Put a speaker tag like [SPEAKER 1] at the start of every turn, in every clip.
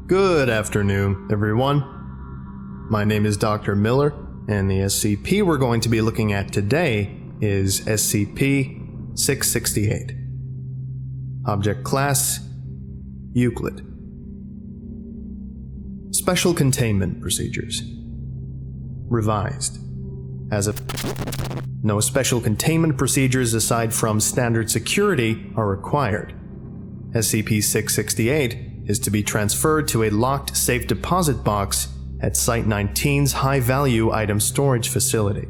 [SPEAKER 1] Good afternoon, everyone. My name is Dr. Miller, and the SCP we're going to be looking at today is SCP-668. Object Class: Euclid. Special Containment Procedures. Revised. As of no special containment procedures aside from standard security are required. SCP-668 is to be transferred to a locked safe deposit box at Site-19's high-value item storage facility.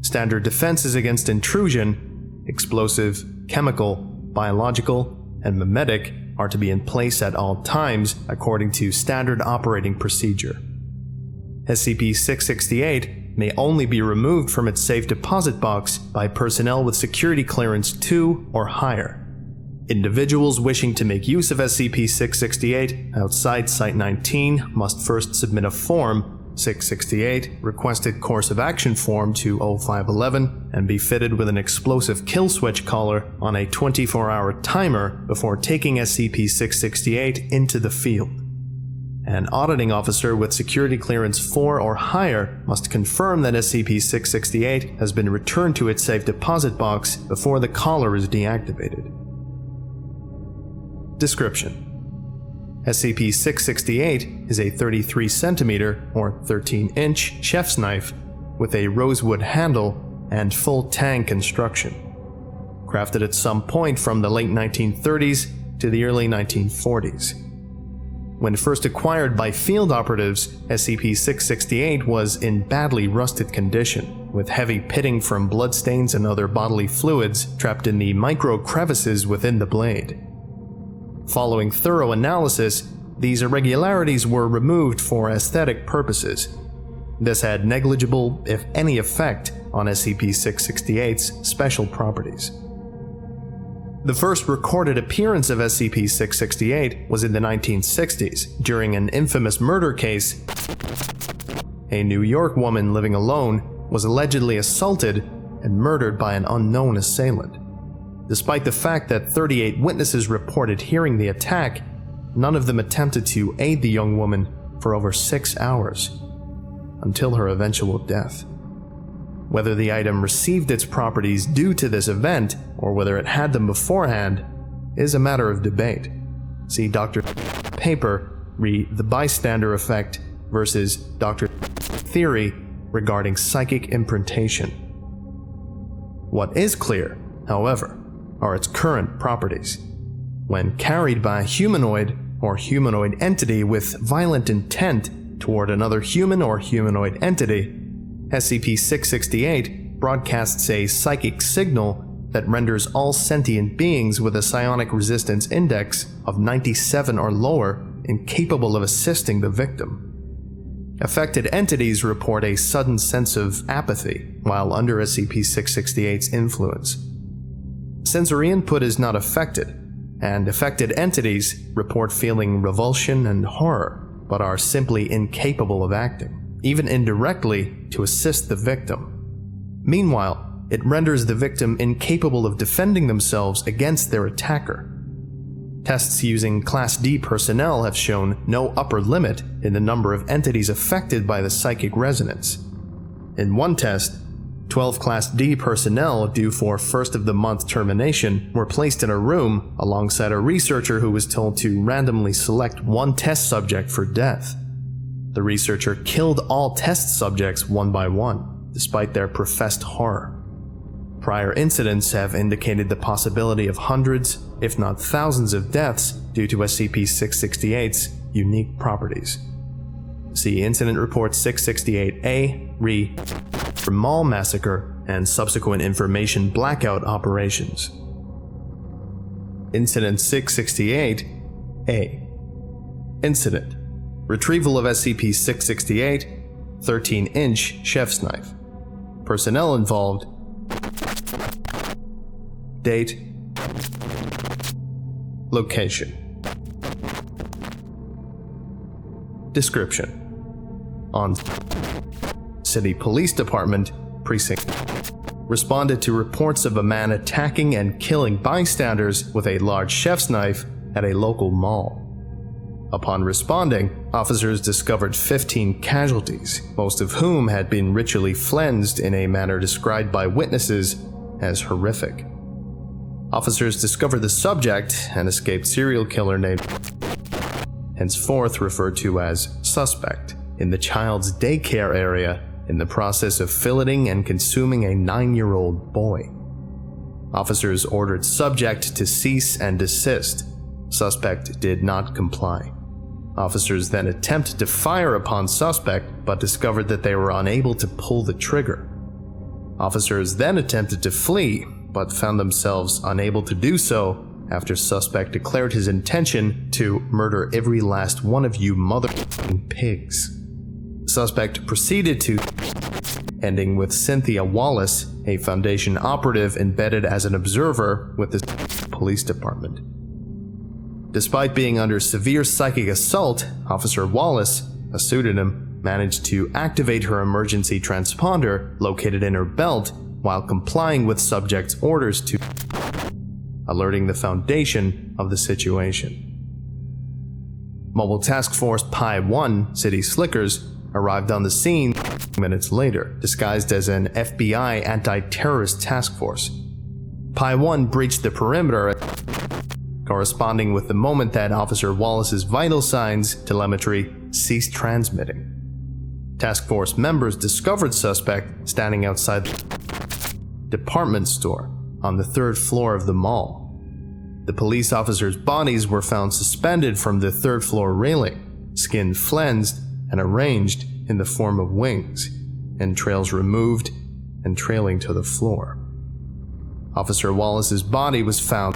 [SPEAKER 1] Standard defenses against intrusion, explosive, chemical, biological, and memetic are to be in place at all times according to standard operating procedure. SCP-668 may only be removed from its safe deposit box by personnel with security clearance 2 or higher. Individuals wishing to make use of SCP-668 outside Site-19 must first submit a Form 668 Requested Course of Action Form to 0511 and be fitted with an explosive kill switch collar on a 24-hour timer before taking SCP-668 into the field. An auditing officer with security clearance 4 or higher must confirm that SCP-668 has been returned to its safe deposit box before the collar is deactivated. Description: SCP-668 is a 33cm or 13-inch chef's knife with a rosewood handle and full tang construction. Crafted at some point from the late 1930s to the early 1940s. When first acquired by field operatives, SCP-668 was in badly rusted condition, with heavy pitting from bloodstains and other bodily fluids trapped in the micro crevices within the blade. Following thorough analysis, these irregularities were removed for aesthetic purposes. This had negligible, if any, effect on SCP-668's special properties. The first recorded appearance of SCP-668 was in the 1960s, during an infamous murder case. A New York woman living alone was allegedly assaulted and murdered by an unknown assailant. Despite the fact that 38 witnesses reported hearing the attack, none of them attempted to aid the young woman for over 6 hours, until her eventual death. Whether the item received its properties due to this event, or whether it had them beforehand, is a matter of debate. See Dr. paper, read The Bystander Effect versus Dr. Theory regarding psychic imprintation. What is clear, however, are its current properties. When carried by a humanoid or humanoid entity with violent intent toward another human or humanoid entity, SCP-668 broadcasts a psychic signal that renders all sentient beings with a psionic resistance index of 97 or lower incapable of assisting the victim. Affected entities report a sudden sense of apathy while under SCP-668's influence. Sensory input is not affected, and affected entities report feeling revulsion and horror, but are simply incapable of acting, even indirectly, to assist the victim. Meanwhile, it renders the victim incapable of defending themselves against their attacker. Tests using Class D personnel have shown no upper limit in the number of entities affected by the psychic resonance. In one test, 12 Class D personnel due for first-of-the-month termination were placed in a room alongside a researcher who was told to randomly select one test subject for death. The researcher killed all test subjects one by one, despite their professed horror. Prior incidents have indicated the possibility of hundreds, if not thousands of deaths due to SCP-668's unique properties. See Incident Report 668-A, Re. Mall Massacre, and subsequent information blackout operations. Incident 668-A. Incident: Retrieval of SCP-668, 13-inch chef's knife. Personnel involved. Date. Location. Description: On City Police Department, Precinct responded to reports of a man attacking and killing bystanders with a large chef's knife at a local mall. Upon responding, officers discovered 15 casualties, most of whom had been ritually cleansed in a manner described by witnesses as horrific. Officers discovered the subject, an escaped serial killer named, henceforth referred to as Suspect, in the child's daycare area in the process of filleting and consuming a 9-year-old boy. Officers ordered Subject to cease and desist. Suspect did not comply. Officers then attempted to fire upon Suspect, but discovered that they were unable to pull the trigger. Officers then attempted to flee, but found themselves unable to do so after Suspect declared his intention to murder every last one of you motherfucking pigs. Suspect proceeded to, ending with Cynthia Wallace, a Foundation operative embedded as an observer with the police department. Despite being under severe psychic assault, Officer Wallace, a pseudonym, managed to activate her emergency transponder located in her belt while complying with Subject's orders to, alerting the Foundation of the situation. Mobile Task Force Pi 1, City Slickers, arrived on the scene minutes later, disguised as an FBI anti-terrorist task force. Pi 1 breached the perimeter, corresponding with the moment that Officer Wallace's vital signs telemetry ceased transmitting. Task Force members discovered Suspect standing outside the department store on the 3rd floor of the mall. The police officers' bodies were found suspended from the 3rd floor railing, skin flensed and arranged in the form of wings, entrails removed and trailing to the floor. Officer Wallace's body was found.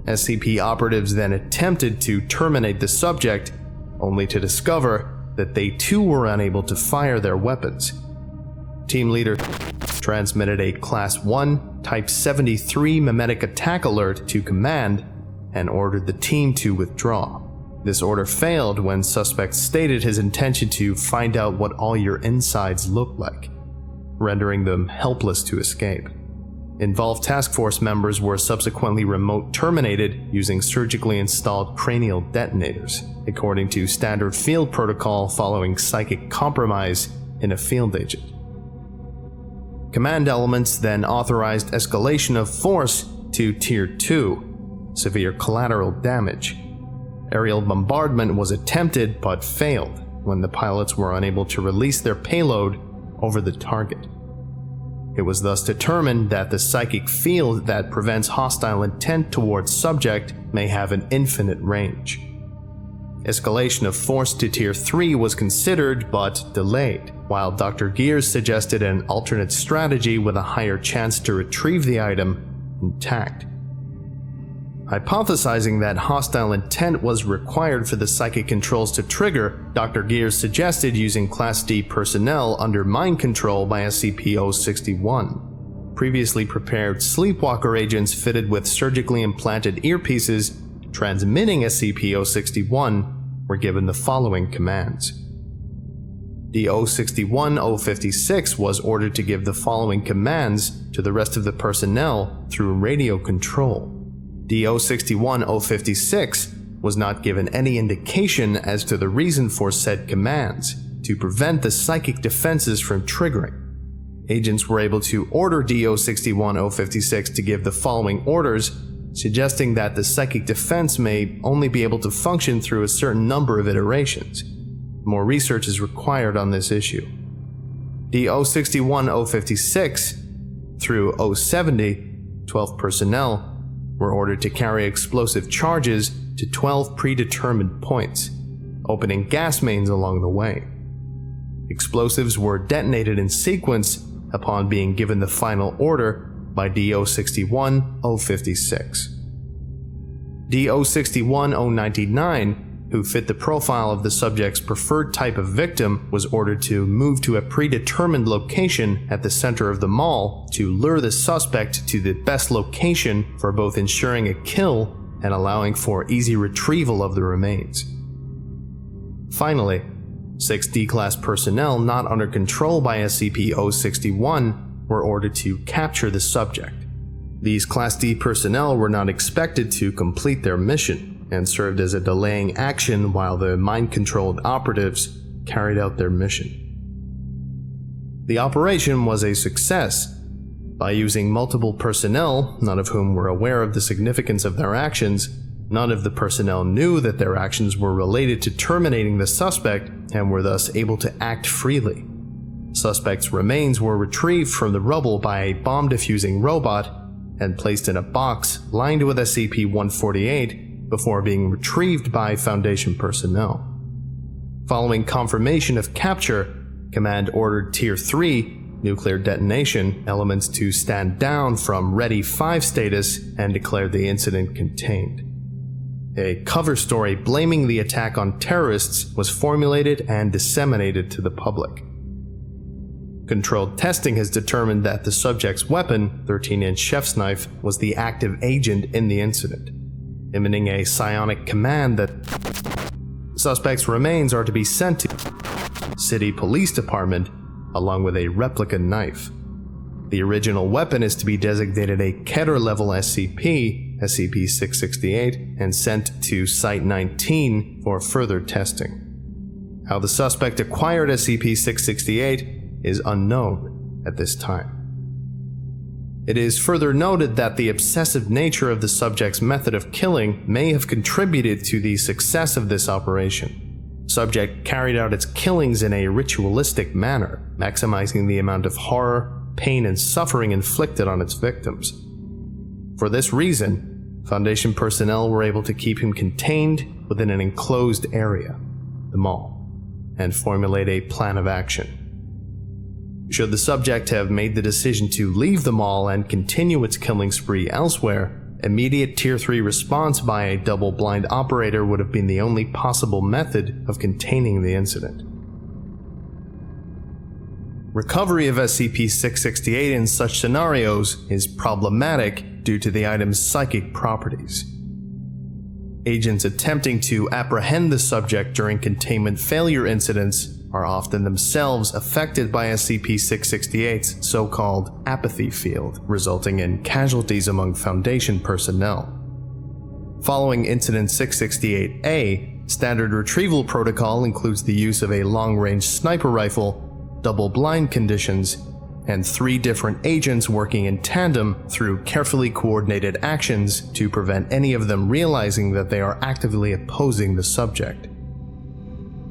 [SPEAKER 1] SCP operatives then attempted to terminate the subject, only to discover that they too were unable to fire their weapons. Team leader transmitted a Class 1 Type 73 memetic attack alert to command and ordered the team to withdraw. This order failed when Suspect stated his intention to find out what all your insides look like, rendering them helpless to escape. Involved task force members were subsequently remote terminated using surgically installed cranial detonators, according to standard field protocol following psychic compromise in a field agent. Command elements then authorized escalation of force to Tier 2, severe collateral damage. Aerial bombardment was attempted but failed when the pilots were unable to release their payload over the target. It was thus determined that the psychic field that prevents hostile intent towards subject may have an infinite range. Escalation of force to Tier 3 was considered but delayed, while Dr. Gears suggested an alternate strategy with a higher chance to retrieve the item intact. Hypothesizing that hostile intent was required for the psychic controls to trigger, Dr. Gears suggested using Class D personnel under mind control by SCP-661. Previously prepared sleepwalker agents fitted with surgically implanted earpieces transmitting SCP-661 were given the following commands. The 061-056 was ordered to give the following commands to the rest of the personnel through radio control. The 061-056 was not given any indication as to the reason for said commands to prevent the psychic defenses from triggering. Agents were able to order D061-056 to give the following orders, suggesting that the psychic defense may only be able to function through a certain number of iterations. More research is required on this issue. The 061-056 through 070, 12 personnel, were ordered to carry explosive charges to 12 predetermined points, opening gas mains along the way. Explosives were detonated in sequence upon being given the final order by D061-056. D061-099, who fit the profile of the subject's preferred type of victim, was ordered to move to a predetermined location at the center of the mall to lure the suspect to the best location for both ensuring a kill and allowing for easy retrieval of the remains. Finally, 6 D-Class personnel not under control by SCP-061 were ordered to capture the subject. These Class D personnel were not expected to complete their mission. and served as a delaying action while the mind-controlled operatives carried out their mission. The operation was a success. By using multiple personnel, none of whom were aware of the significance of their actions, none of the personnel knew that their actions were related to terminating the suspect and were thus able to act freely. Suspect's remains were retrieved from the rubble by a bomb-defusing robot and placed in a box lined with SCP-148 before being retrieved by Foundation personnel. Following confirmation of capture, Command ordered Tier 3 nuclear detonation elements to stand down from Ready 5 status and declared the incident contained. A cover story blaming the attack on terrorists was formulated and disseminated to the public. Controlled testing has determined that the subject's weapon, 13-inch chef's knife, was the active agent in the incident, emitting a psionic command that suspect's remains are to be sent to City Police Department along with a replica knife. The original weapon is to be designated a Keter-level SCP, SCP-668, and sent to Site-19 for further testing. How the suspect acquired SCP-668 is unknown at this time. It is further noted that the obsessive nature of the subject's method of killing may have contributed to the success of this operation. Subject carried out its killings in a ritualistic manner, maximizing the amount of horror, pain, and suffering inflicted on its victims. For this reason, Foundation personnel were able to keep him contained within an enclosed area, the mall, and formulate a plan of action. Should the subject have made the decision to leave the mall and continue its killing spree elsewhere, immediate Tier 3 response by a double-blind operator would have been the only possible method of containing the incident. Recovery of SCP-668 in such scenarios is problematic due to the item's psychic properties. Agents attempting to apprehend the subject during containment failure incidents are often themselves affected by SCP-668's so-called apathy field, resulting in casualties among Foundation personnel. Following Incident 668-A, standard retrieval protocol includes the use of a long-range sniper rifle, double-blind conditions, and 3 different agents working in tandem through carefully coordinated actions to prevent any of them realizing that they are actively opposing the subject.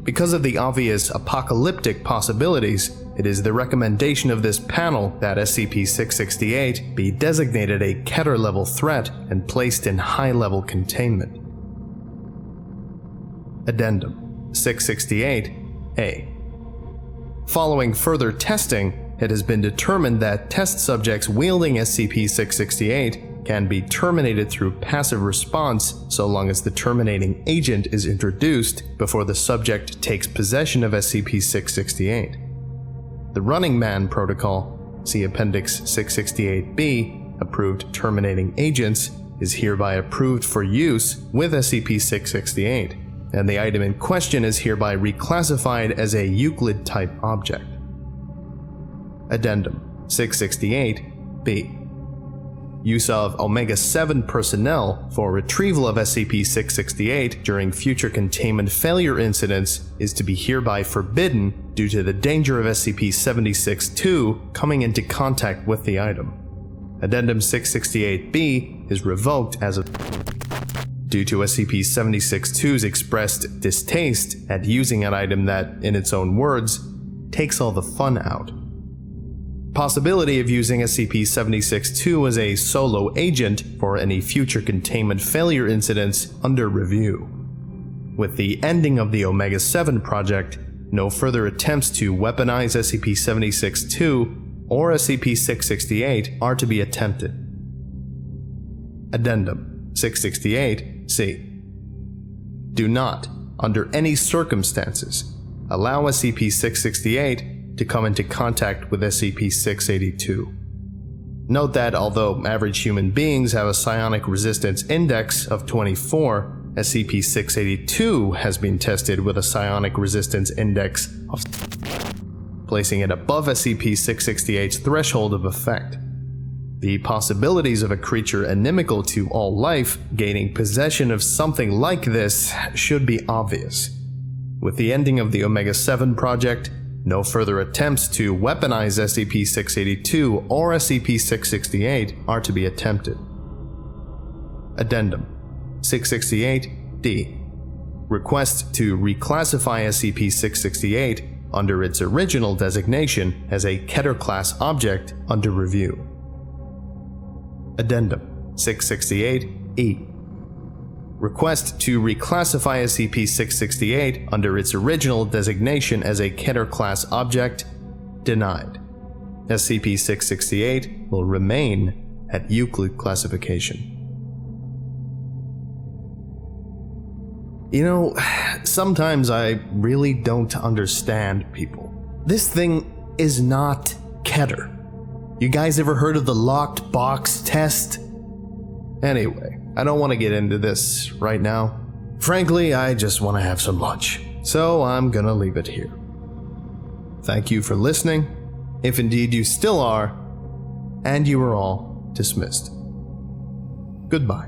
[SPEAKER 1] Because of the obvious apocalyptic possibilities, it is the recommendation of this panel that SCP-668 be designated a Keter-level threat and placed in high-level containment. Addendum 668-A. Following further testing, it has been determined that test subjects wielding SCP-668 can be terminated through passive response so long as the terminating agent is introduced before the subject takes possession of SCP-668. The Running Man Protocol, see Appendix 668-B, approved terminating agents, is hereby approved for use with SCP-668, and the item in question is hereby reclassified as a Euclid-type object. Addendum 668-B. Use of Omega-7 personnel for retrieval of SCP-668 during future containment failure incidents is to be hereby forbidden due to the danger of SCP-76-2 coming into contact with the item. Addendum 668-B is revoked as of due to SCP-76-2's expressed distaste at using an item that, in its own words, takes all the fun out. Possibility of using SCP-76-2 as a solo agent for any future containment failure incidents under review. With the ending of the Omega-7 project, no further attempts to weaponize SCP-76-2 or SCP-668 are to be attempted. Addendum 668-C. Do not, under any circumstances, allow SCP-668 to come into contact with SCP-682. Note that although average human beings have a psionic resistance index of 24, SCP-682 has been tested with a psionic resistance index of placing it above SCP-668's threshold of effect. The possibilities of a creature inimical to all life gaining possession of something like this should be obvious. With the ending of the Omega-7 project, no further attempts to weaponize SCP-682 or SCP-668 are to be attempted. Addendum 668-D. Request to reclassify SCP-668 under its original designation as a Keter-class object under review. Addendum 668-E. Request to reclassify SCP-668 under its original designation as a Keter-class object denied. SCP-668 will remain at Euclid classification. You know, sometimes I really don't understand people. This thing is not Keter. You guys ever heard of the locked box test? Anyway, I don't want to get into this right now. Frankly, I just want to have some lunch. So I'm gonna leave it here. Thank you for listening, if indeed you still are, and you are all dismissed. Goodbye.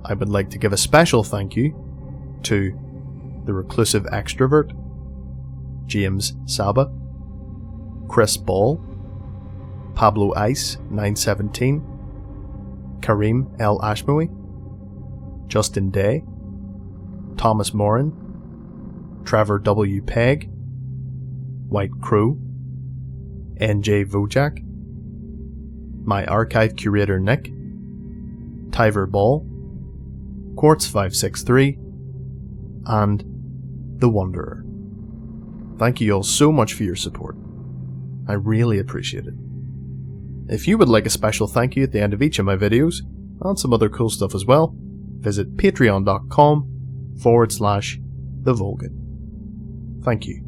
[SPEAKER 1] I would like to give a special thank you to The Reclusive Extrovert, James Saba, Chris Ball, Pablo Ice 917, Kareem L. Ashmawi, Justin Day, Thomas Morin, Trevor W. Pegg, White Crow, NJ Vojak, my archive curator Nick, Tyver Ball, Quartz 563, and The Wanderer. Thank you all so much for your support. I really appreciate it. If you would like a special thank you at the end of each of my videos, and some other cool stuff as well, visit patreon.com/TheVolgun. Thank you.